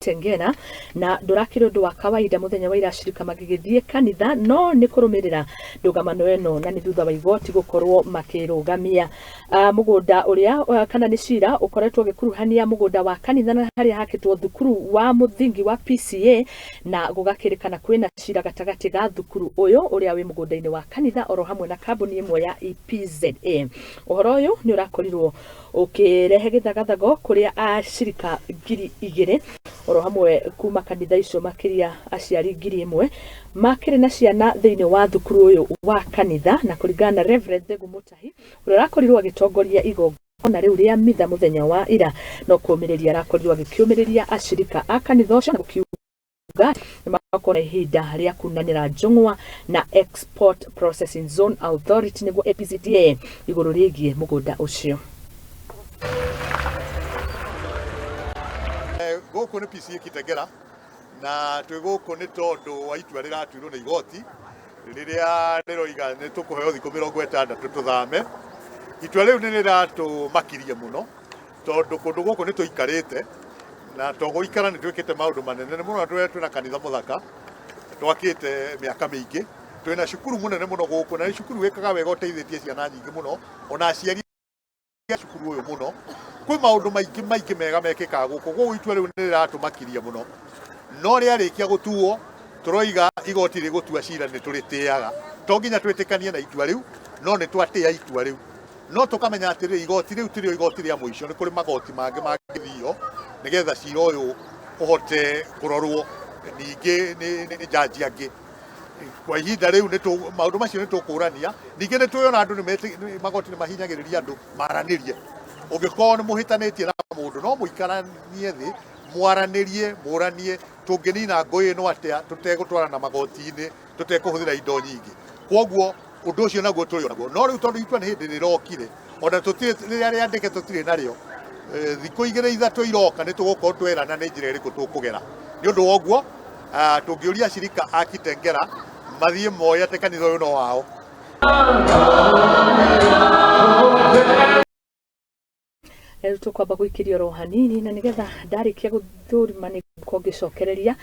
Kitengera na ndurakire undu wa kawaida muthenya wa ira ashirika magigithie kanitha no ni kurumirira ndugamano eno na ni thutha wa igoti gukorwo makirugamia mugunda uria kana ni cira ukoretwo gikuruhania mugunda wa kanitha na haria hakitwo thukuru wa muthingi wa PCA na gugakirikana kwina cira gatagati ga thukuru uyu uria wi mugunda-ini wa kanitha oro hamwe na kambuni imwe ya EPZA. Uhoro uyu ni urakorirwo ukirehe githagathago kuria ashirika 2,000 oro hamwe kuma kanitha icio makiria aciari 1,000 makiri na ciana thiini wa thukuru uyu wa kanitha na kuringana na Reverend Thegu Mutahi uria rakorirwo agitongoria igongona riu ria mitha muthenya wa ira no kuumiriria rakorirwo agikiumiriria ashirika a kanitha ucio na gukiuga makona ihinda ria kunanira njung'wa na Export Processing Zone Authority niguo EPZA iguru rigie mugunda ucio. Gũkũ nĩ PCA Kitengera na twĩ gũkũ nĩ tondũ wa itua rĩratuirwo nĩ igoti rĩrĩa rĩroiga nĩ tũkũheo thikũ 60 tũthame. Itua rĩu nĩ rĩratũmakirie mũno tondũ kũndũ gũkũ nĩ tũikarĩte na tũgũikara nĩ twĩkĩte maũndũ manene mũno. Twĩna kanitha mũthaka twakĩte mĩaka mĩingĩ, twĩna cukuru mũnene mũno gũkũ na cukuru wĩkaga wega ũteithĩtie ciana nyingĩ mũno ona aciari cukuru ũyũ mũno. Kwĩ maũndũ maingĩ mega mekĩkaga gũkũ. Gũkũ itua rĩu nĩ rĩratũmakirie mũno no rĩarĩkia gũtuo tũroiga igoti rĩgũtua cira nĩ tũrĩtĩaga. To nginya twĩtĩkanie na itua rĩu no nĩ twatĩa itua rĩu no tũkamenya atĩrĩ igoti rĩu tĩrĩo igoti rĩa mũico. Nĩ kũrĩ magoti mangĩ mangĩthio nĩgetha cira ũyũ ũhote kũrorwo ningĩ nĩ jaji angĩ. Kwa ihinda rĩu maũndũ macio nĩ tũkũrania. Ningĩ nĩ twĩona andũ nĩ magoti nĩ mahinyagĩrĩria andũ maranĩrie. Ũngĩkorwo nĩ mũhĩtanĩtie na mũndũ no mũikaranie thĩ mwaranĩrie mũranie tũngĩnina ngũĩ ĩno atĩa tũtegũtwarana magoti-inĩ tũtekũhũthĩra indo nyingĩ. Kwoguo ũndũ ũcio naguo tũrĩ naguo no rĩu tondũ itua nĩ hĩndĩ rĩrokire ona tũtirĩ rĩrĩa rĩandĩke tũtirĩ narĩo. Thikũ 2-3 iroka nĩ tũgũkorwo twerana nĩ njĩra ĩrĩkũ tũkũgera. Nĩ ũndũ woguo tũngĩũria acirika a Kitengera mathiĩ moya atĩ kanitha ũyũ no wao. Tukwamba gwikiria ro hanini na nigetha ndarikia guthurima ni kongicokereria